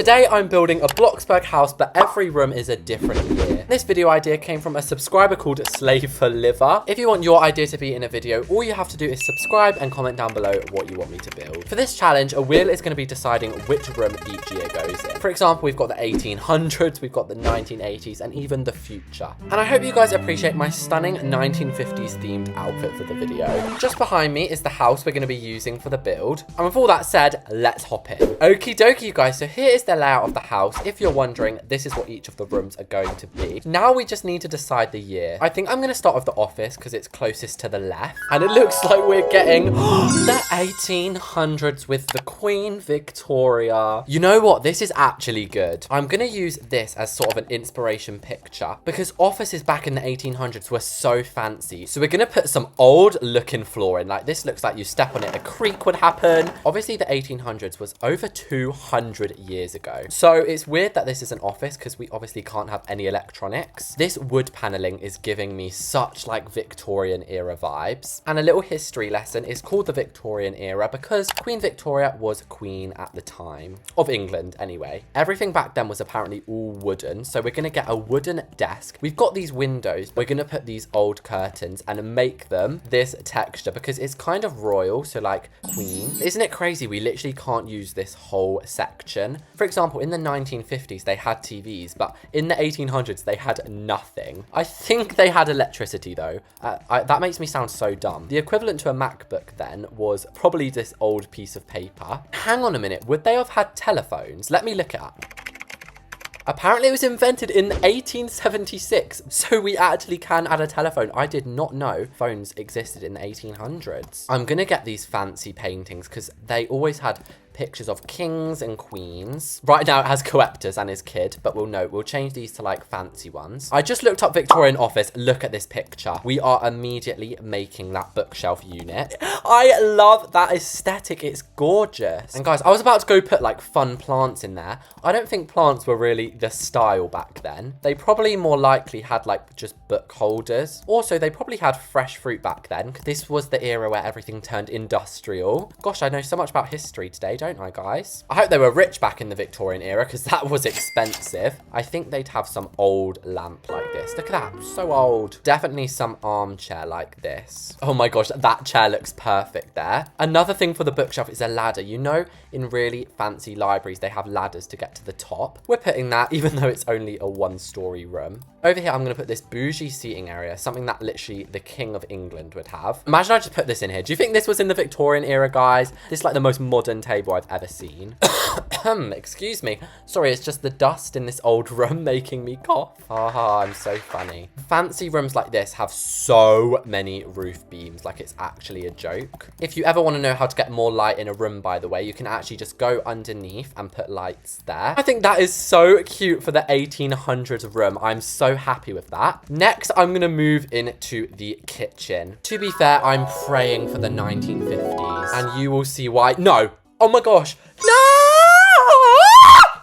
Today I'm building a Bloxburg house, but every room is a different year. This video idea came from a subscriber called Slave for Liver. If you want your idea to be in a video, all you have to do is subscribe and comment down below what you want me to build. For this challenge, a wheel is going to be deciding which room each year goes in. For example, we've got the 1800s, we've got the 1980s, and even the future. And I hope you guys appreciate my stunning 1950s themed outfit for the video. Just behind me is the house we're going to be using for the build. And with all that said, let's hop in. Okie dokie, you guys. So here is the layout of the house. If you're wondering, this is what each of the rooms are going to be. Now we just need to decide the year. I think I'm going to start with the office because it's closest to the left. And it looks like we're getting the 1800s with the Queen Victoria. You know what? This is actually good. I'm going to use this as sort of an inspiration picture because offices back in the 1800s were so fancy. So we're going to put some old looking flooring. Like this looks like you step on it, a creak would happen. Obviously the 1800s was over 200 years ago. So it's weird that this is an office because we obviously can't have any electronics. This wood paneling is giving me such like Victorian era vibes. And a little history lesson is called the Victorian era because Queen Victoria was queen at the time of England anyway. Everything back then was apparently all wooden. So we're going to get a wooden desk. We've got these windows. We're going to put these old curtains and make them this texture because it's kind of royal. So like queen. Isn't it crazy? We literally can't use this whole section. For example, in the 1950s, they had TVs, but in the 1800s, they had nothing. I think they had electricity though. That makes me sound so dumb. The equivalent to a MacBook then was probably this old piece of paper. Hang on a minute. Would they have had telephones? Let me look it up. Apparently it was invented in 1876, so we actually can add a telephone. I did not know phones existed in the 1800s. I'm gonna get these fancy paintings because they always had pictures of kings and queens. Right now it has Coeptus and his kid, but we'll change these to like fancy ones. I just looked up Victorian office. Look at this picture. We are immediately making that bookshelf unit. I love that aesthetic. It's gorgeous. And guys, I was about to go put like fun plants in there. I don't think plants were really the style back then. They probably more likely had like just book holders. Also, they probably had fresh fruit back then. This was the era where everything turned industrial. Gosh, I know so much about history today, don't I, guys? I hope they were rich back in the Victorian era because that was expensive. I think they'd have some old lamp like this. Look at that, so old. Definitely some armchair like this. Oh my gosh, that chair looks perfect there. Another thing for the bookshelf is a ladder. You know, in really fancy libraries, they have ladders to get to the top. We're putting that even though it's only a one-story room. Over here, I'm going to put this bougie seating area, something that literally the King of England would have. Imagine I just put this in here. Do you think this was in the Victorian era, guys? This is like the most modern table I've ever seen. Excuse me. Sorry, it's just the dust in this old room making me cough. Haha, I'm so funny. Fancy rooms like this have so many roof beams, like it's actually a joke. If you ever want to know how to get more light in a room, by the way, you can actually just go underneath and put lights there. I think that is so cute for the 1800s room. I'm so happy with that. Next, I'm going to move into the kitchen. To be fair, I'm praying for the 1950s and you will see why. No. Oh my gosh. No!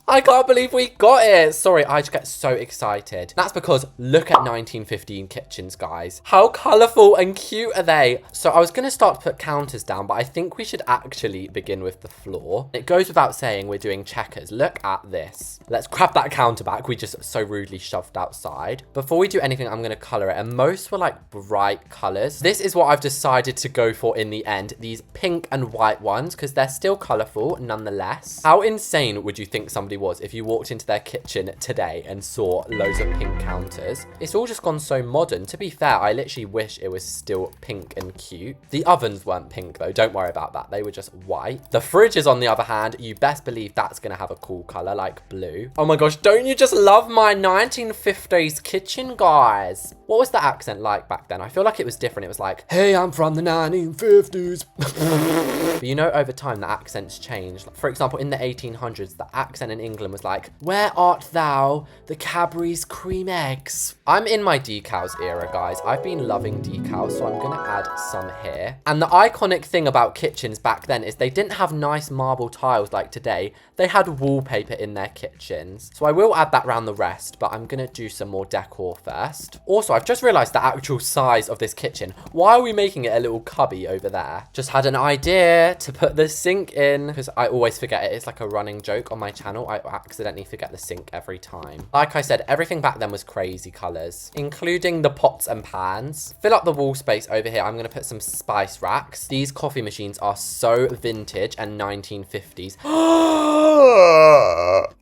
I can't believe we got it. Sorry, I just get so excited. That's because look at 1915 kitchens, guys. How colorful and cute are they? So I was going to start to put counters down, but I think we should actually begin with the floor. It goes without saying we're doing checkers. Look at this. Let's grab that counter back. We just so rudely shoved outside. Before we do anything, I'm going to color it. And most were like bright colors. This is what I've decided to go for in the end. These pink and white ones, because they're still colorful nonetheless. How insane would you think somebody was if you walked into their kitchen today and saw loads of pink counters? It's all just gone so modern. To be fair, I literally wish it was still pink and cute. The ovens weren't pink though, don't worry about that. They were just white. The fridges, on the other hand, you best believe that's gonna have a cool color like blue. Oh my gosh, don't you just love my 1950s kitchen, guys? What was the accent like back then? I feel like it was different. It was like, hey, I'm from the 1950s. But you know, over time, the accents changed. For example, in the 1800s, the accent in England was like, where art thou, the Cadbury's cream eggs? I'm in my decals era, guys. I've been loving decals, so I'm gonna add some here. And the iconic thing about kitchens back then is they didn't have nice marble tiles like today. They had wallpaper in their kitchens. So I will add that around the rest, but I'm gonna do some more decor first. Also, I've just realized the actual size of this kitchen. Why are we making it a little cubby over there? Just had an idea to put the sink in, because I always forget it. It's like a running joke on my channel. I accidentally forget the sink every time. Like I said, everything back then was crazy colors, including the pots and pans. Fill up the wall space over here. I'm going to put some spice racks. These coffee machines are so vintage and 1950s.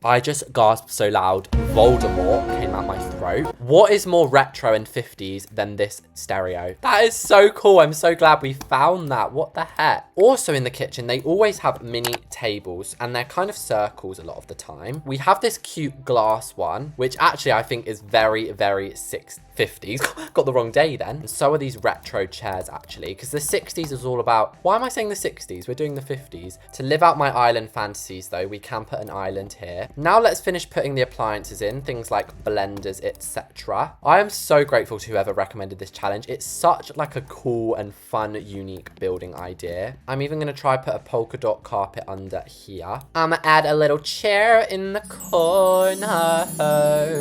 I just gasped so loud. Voldemort came out my throat. What is more retro and 50s than this stereo? That is so cool. I'm so glad we found that. What the heck? Also in the kitchen, they always have mini tables, and they're kind of circles a lot of the time. We have this cute glass one, which actually I think is very, very 50s. Got the wrong day then. And so are these retro chairs actually, because the 60s is all about, why am I saying the 60s? We're doing the 50s. To live out my island fantasies though, we can put an island here. Now let's finish putting the appliances in, things like blenders, etc. I am so grateful to whoever recommended this challenge. It's such like a cool and fun, unique building idea. I'm even going to try put a polka dot carpet under here. I'm gonna add a little chair in the corner.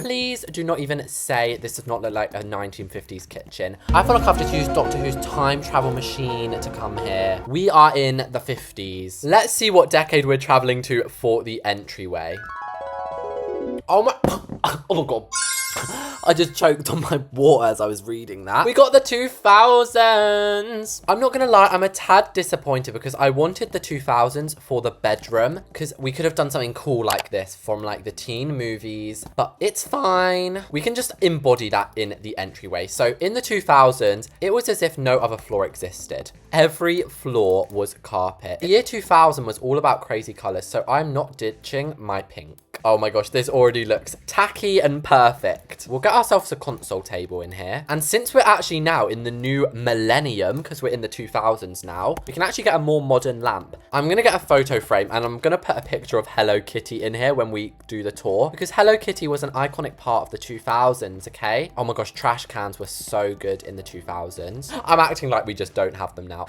Please do not even say this does not look like a 1950s kitchen. I feel like I've just used Doctor Who's time travel machine to come here. We are in the 50s. Let's see what decade we're traveling to for the entryway. Oh my god. I just choked on my water as I was reading that. We got the 2000s. I'm not gonna lie, I'm a tad disappointed because I wanted the 2000s for the bedroom, because we could have done something cool like this from like the teen movies, but it's fine. We can just embody that in the entryway. So in the 2000s, it was as if no other floor existed. Every floor was carpet. The year 2000 was all about crazy colors, so I'm not ditching my pink. Oh my gosh, this already looks tacky and perfect. We'll get ourselves a console table in here. And since we're actually now in the new millennium, because we're in the 2000s now, we can actually get a more modern lamp. I'm going to get a photo frame and I'm going to put a picture of Hello Kitty in here when we do the tour, because Hello Kitty was an iconic part of the 2000s, okay? Oh my gosh, trash cans were so good in the 2000s. I'm acting like we just don't have them now.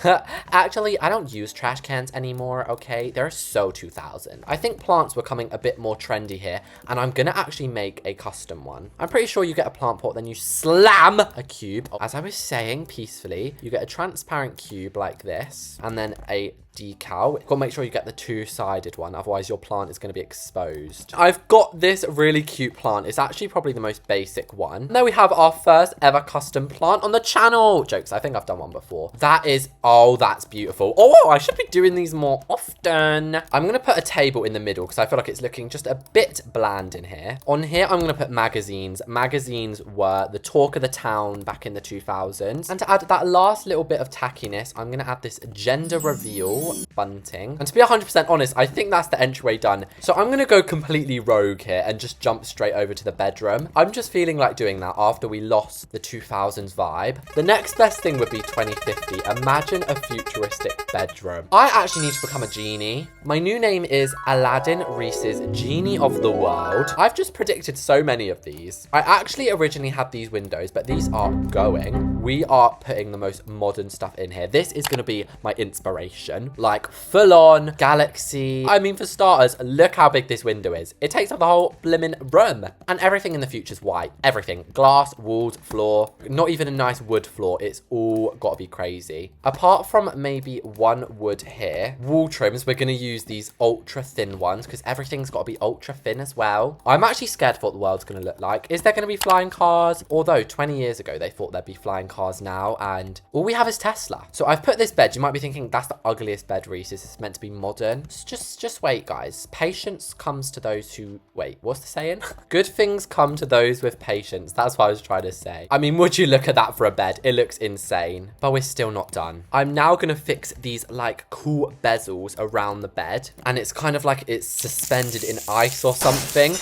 Actually, I don't use trash cans anymore, okay? They're so 2000. I think plants were coming a bit more trendy here, and I'm gonna actually make a custom one. I'm pretty sure you get a plant pot, then you slam a cube. As I was saying peacefully, you get a transparent cube like this, and then a decal. You've got to make sure you get the two-sided one, otherwise your plant is going to be exposed. I've got this really cute plant. It's actually probably the most basic one. And then we have our first ever custom plant on the channel. Jokes, I think I've done one before. That is, oh, that's beautiful. Oh, I should be doing these more often. I'm going to put a table in the middle because I feel like it's looking just a bit bland in here. On here, I'm going to put magazines. Magazines were the talk of the town back in the 2000s. And to add that last little bit of tackiness, I'm going to add this gender reveal bunting. And to be 100% honest, I think that's the entryway done. So I'm going to go completely rogue here and just jump straight over to the bedroom. I'm just feeling like doing that after we lost the 2000s vibe. The next best thing would be 2050. Imagine a futuristic bedroom. I actually need to become a genie. My new name is Aladdin Reese's Genie of the World. I've just predicted so many of these. I actually originally had these windows, but these are going. We are putting the most modern stuff in here. This is going to be my inspiration. Like full on galaxy. I mean, for starters, look how big this window is. It takes up the whole blimmin' room. And everything in the future is white. Everything. Glass, walls, floor. Not even a nice wood floor. It's all got to be crazy. Apart from maybe one wood here. Wall trims, we're going to use these ultra thin ones because everything's got to be ultra thin as well. I'm actually scared for what the world's going to look like. Is there going to be flying cars? Although 20 years ago, they thought there'd be flying cars now. And all we have is Tesla. So I've put this bed. You might be thinking that's the ugliest bed, Reese. It's meant to be modern. Just wait, guys. Patience comes to those who wait. What's the saying? Good things come to those with patience. That's what I was trying to say. I mean, would you look at that for a bed? It looks insane, but we're still not done. I'm now gonna fix these like cool bezels around the bed, and it's kind of like it's suspended in ice or something.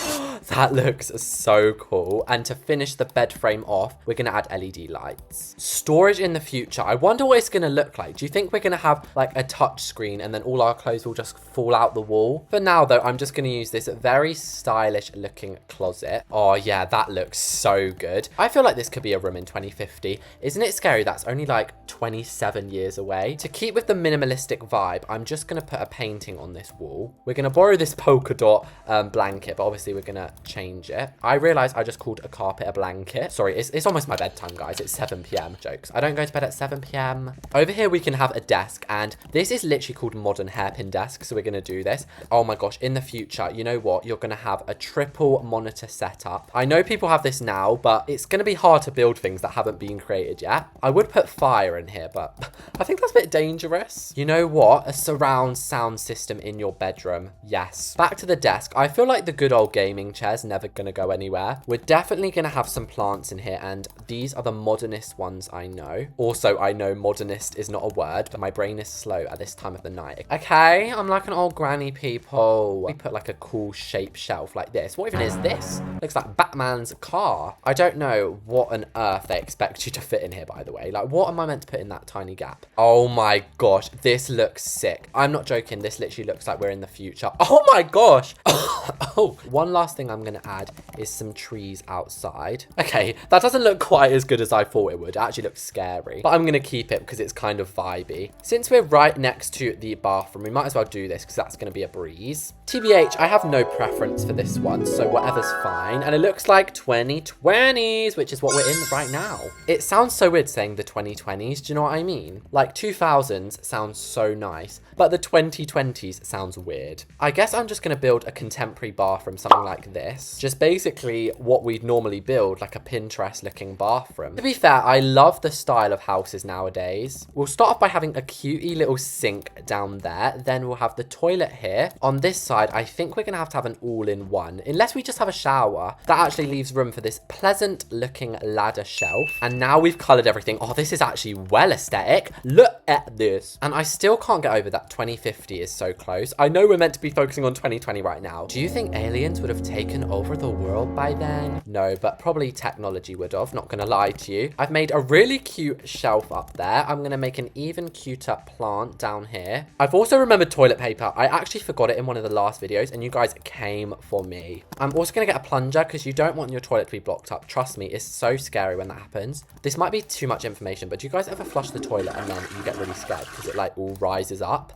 That looks so cool. And to finish the bed frame off, we're gonna add LED lights. Storage in the future. I wonder what it's gonna look like. Do you think we're gonna have like a touch screen and then all our clothes will just fall out the wall? For now though, I'm just going to use this very stylish looking closet. Oh yeah, that looks so good. I feel like this could be a room in 2050. Isn't it scary? That's only like 27 years away. To keep with the minimalistic vibe, I'm just going to put a painting on this wall. We're going to borrow this polka dot blanket, but obviously we're going to change it. I realized I just called a carpet a blanket. Sorry, it's almost my bedtime, guys. It's 7 p.m. Jokes. I don't go to bed at 7 p.m. Over here, we can have a desk, and this is literally called modern hairpin desk, so we're going to do this. Oh my gosh, in the future, you know what? You're going to have a triple monitor setup. I know people have this now, but it's going to be hard to build things that haven't been created yet. I would put fire in here, but I think that's a bit dangerous. You know what? A surround sound system in your bedroom. Yes. Back to the desk. I feel like the good old gaming chair's never going to go anywhere. We're definitely going to have some plants in here, and these are the modernist ones I know. Also, I know modernist is not a word, but my brain is slow at this time of the night. Okay, I'm like an old granny, people. We put like a cool shape shelf like this. What even is this? Looks like Batman's car. I don't know what on earth they expect you to fit in here, by the way. Like, what am I meant to put in that tiny gap? Oh my gosh, this looks sick. I'm not joking. This literally looks like we're in the future. Oh my gosh. Oh, one last thing I'm going to add is some trees outside. Okay, that doesn't look quite as good as I thought it would. It actually looks scary, but I'm going to keep it because it's kind of vibey. Since we're right next to the bathroom, we might as well do this because that's going to be a breeze. TBH, I have no preference for this one, so whatever's fine. And it looks like 2020s, which is what we're in right now. It sounds so weird saying the 2020s. Do you know what I mean? Like 2000s sounds so nice, but the 2020s sounds weird. I guess I'm just going to build a contemporary bathroom, something like this. Just basically what we'd normally build, like a Pinterest looking bathroom. To be fair, I love the style of houses nowadays. We'll start off by having a cutie little sink down there. Then we'll have the toilet here. On this side, I think we're going to have an all-in-one, unless we just have a shower. That actually leaves room for this pleasant looking ladder shelf. And now we've colored everything. Oh, this is actually well aesthetic. Look at this. And I still can't get over that 2050 is so close. I know we're meant to be focusing on 2020 right now. Do you think aliens would have taken over the world by then? No, but probably technology would have, not gonna lie to you. I've made a really cute shelf up there. I'm gonna make an even cuter plant down here. I've also remembered toilet paper. I actually forgot it in one of the last videos and you guys came for me. I'm also gonna get a plunger because you don't want your toilet to be blocked up. Trust me, it's so scary when that happens. This might be too much information, but do you guys ever flush the toilet and then you get really scared because it like all rises up?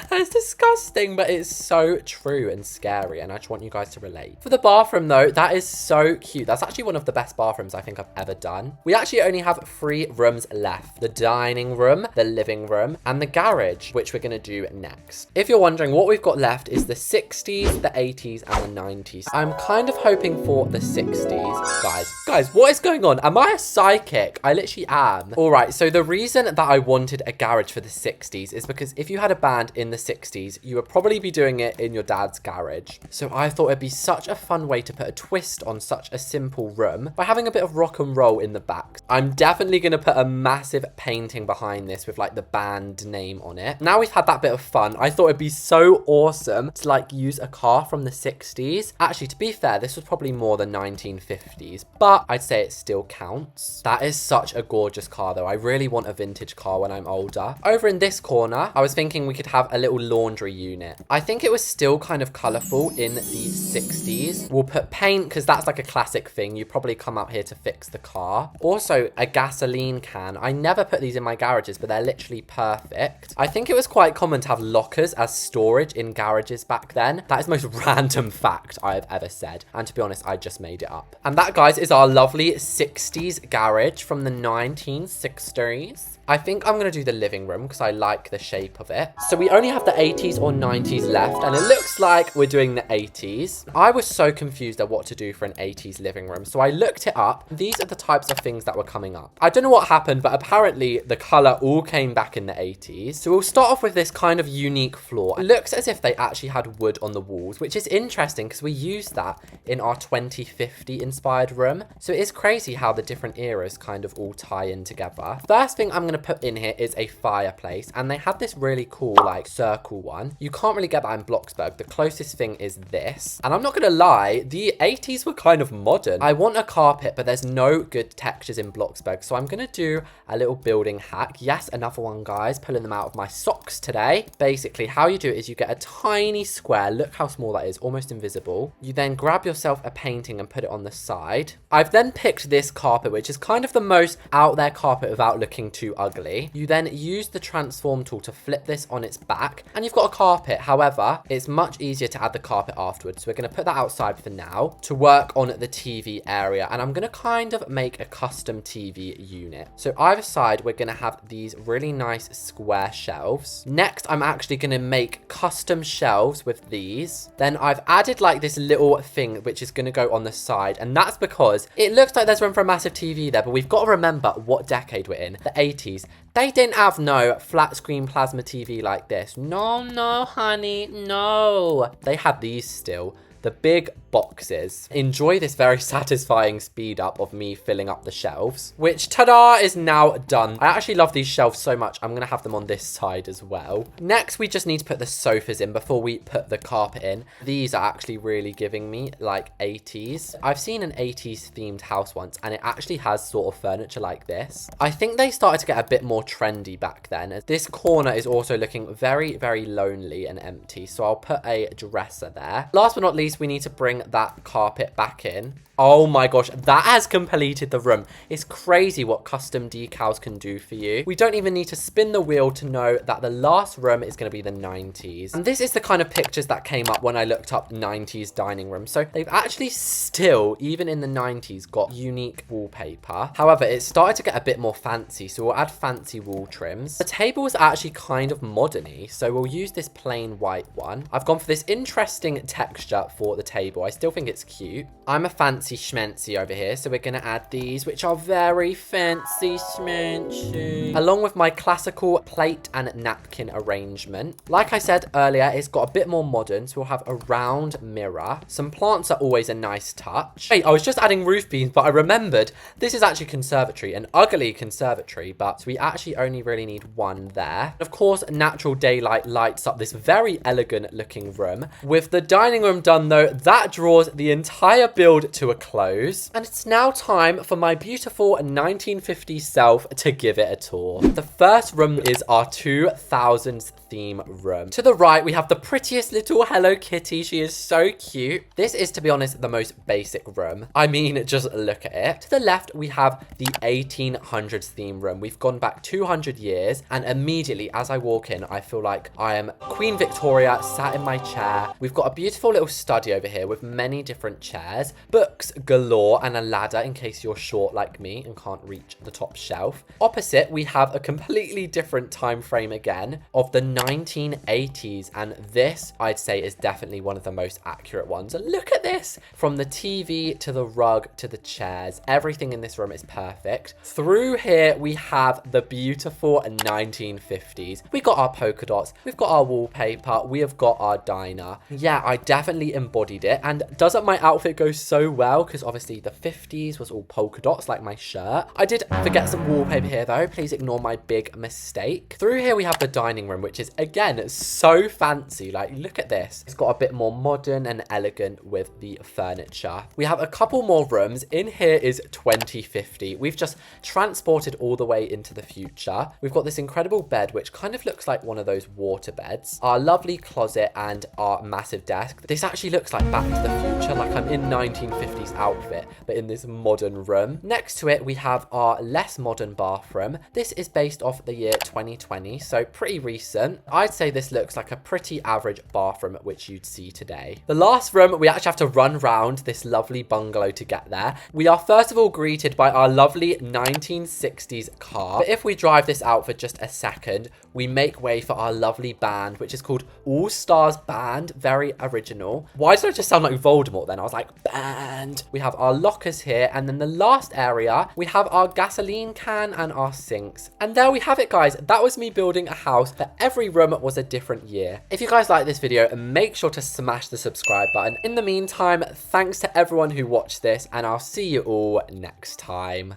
It's disgusting, but it's so true and scary, and I just want you guys to relate. For the bathroom though, that is so cute. That's actually one of the best bathrooms I think I've ever done. We actually only have 3 rooms left: the dining room, the living room, and the garage, which we're gonna do next. If you're wondering, what we've got left is the 60s, the 80s, and the 90s. I'm kind of hoping for the 60s. Guys, what is going on? Am I a psychic? I literally am. All right, so the reason that I wanted a garage for the 60s is because if you had a band in the 60s, you would probably be doing it in your dad's garage. So I thought it'd be such a fun way to put a twist on such a simple room by having a bit of rock and roll in the back. I'm definitely going to put a massive painting behind this with like the band name on it. Now we've had that bit of fun, I thought it'd be so awesome to like use a car from the 60s. Actually, to be fair, this was probably more the 1950s, but I'd say it still counts. That is such a gorgeous car though. I really want a vintage car when I'm older. Over in this corner, I was thinking we could have a little laundry unit. I think it was still kind of colourful in the 60s. We'll put paint because that's like a classic thing. You probably come up here to fix the car. Also, a gasoline can. I never put these in my garages, but they're literally perfect. I think it was quite common to have lockers as storage in garages back then. That is the most random fact I have ever said. And to be honest, I just made it up. And that, guys, is our lovely 60s garage from the 1960s. I think I'm going to do the living room because I like the shape of it. So we only have the 80s or 90s left, and it looks like we're doing the 80s. I was so confused at what to do for an 80s living room, so I looked it up. These are the types of things that were coming up. I don't know what happened, but apparently the color all came back in the 80s. So we'll start off with this kind of unique floor. It looks as if they actually had wood on the walls, which is interesting because we used that in our 2050 inspired room. So it is crazy how the different eras kind of all tie in together. First thing I'm going to put in here is a fireplace, and they had this really cool like circle one. You can't really get that in BLOXBURG. The closest thing is this, and I'm not gonna lie, the 80s were kind of modern. I want a carpet, but there's no good textures in BLOXBURG, so I'm gonna do a little building hack. Yes, another one, guys, pulling them out of my socks today. Basically, how you do it is you get a tiny square. Look how small that is, almost invisible. You then grab yourself a painting and put it on the side. I've then picked this carpet, which is kind of the most out there carpet without looking too ugly. ugly. You then use the transform tool to flip this on its back, and you've got a carpet. However, it's much easier to add the carpet afterwards. So we're going to put that outside for now to work on the TV area, and I'm going to kind of make a custom TV unit. So either side, we're going to have these really nice square shelves. Next, I'm actually going to make custom shelves with these. Then I've added like this little thing which is going to go on the side, and that's because it looks like there's room for a massive TV there, but we've got to remember what decade we're in, the 80s. They didn't have no flat screen plasma TV like this. No, honey, no. They had these still. The big boxes. Enjoy this very satisfying speed up of me filling up the shelves, which, ta-da, is now done. I actually love these shelves so much. I'm going to have them on this side as well. Next, we just need to put the sofas in before we put the carpet in. These are actually really giving me like 80s. I've seen an 80s themed house once, and it actually has sort of furniture like this. I think they started to get a bit more trendy back then. This corner is also looking very, very lonely and empty, so I'll put a dresser there. Last but not least, we need to bring that carpet back in. Oh my gosh, that has completed the room. It's crazy what custom decals can do for you. We don't even need to spin the wheel to know that the last room is going to be the 90s. And this is the kind of pictures that came up when I looked up 90s dining room. So they've actually still, even in the 90s, got unique wallpaper. However, it started to get a bit more fancy, so we'll add fancy wall trims. The table is actually kind of modern-y, so we'll use this plain white one. I've gone for this interesting texture for the table. I still think it's cute. I'm a fancy schmancy over here, so we're going to add these, which are very fancy schmancy, along with my classical plate and napkin arrangement. Like I said earlier, it's got a bit more modern, so we'll have a round mirror. Some plants are always a nice touch. Hey, I was just adding roof beams, but I remembered this is actually conservatory, an ugly conservatory, but we actually only really need one there. Of course, natural daylight lights up this very elegant looking room. With the dining room done though, that draws the entire build to a close, and it's now time for my beautiful 1950s self to give it a tour. The first room is our 2000s theme room. To the right, we have the prettiest little Hello Kitty. She is so cute. This is, to be honest, the most basic room. I mean, just look at it. To the left, we have the 1800s theme room. We've gone back 200 years, and immediately as I walk in, I feel like I am Queen Victoria sat in my chair. We've got a beautiful little study over here with many different chairs, books galore, and a ladder in case you're short like me and can't reach the top shelf. Opposite, we have a completely different time frame again of the 1980s, and this I'd say is definitely one of the most accurate ones. And look at this, from the TV to the rug to the chairs, everything in this room is perfect. Through here we have the beautiful 1950s. We got our polka dots, we've got our wallpaper, we have got our diner. Yeah, I definitely embodied it. And doesn't my outfit go so well, because obviously the 50s was all polka dots like my shirt. I did forget some wallpaper here though, please ignore my big mistake. Through here we have the dining room, which is again so fancy. Like, look at this, it's got a bit more modern and elegant with the furniture. We have a couple more rooms. In here is 2050. We've just transported all the way into the future. We've got this incredible bed which kind of looks like one of those water beds, our lovely closet, and our massive desk. This actually looks like Back to the Future, like I'm in 1950s outfit but in this modern room. Next to it we have our less modern bathroom. This is based off the year 2020, so pretty recent. I'd say this looks like a pretty average bathroom which you'd see today. The last room, we actually have to run round this lovely bungalow to get there. We are first of all greeted by our lovely 1960s car, but if we drive this out for just a second, we make way for our lovely band, which is called All Stars Band. Very original. Why did I just sound like Voldemort then? I was like, band. We have our lockers here, and then the last area, we have our gasoline can and our sinks. And there we have it, guys. That was me building a house, but every room was a different year. If you guys like this video, make sure to smash the subscribe button. In the meantime, thanks to everyone who watched this, and I'll see you all next time.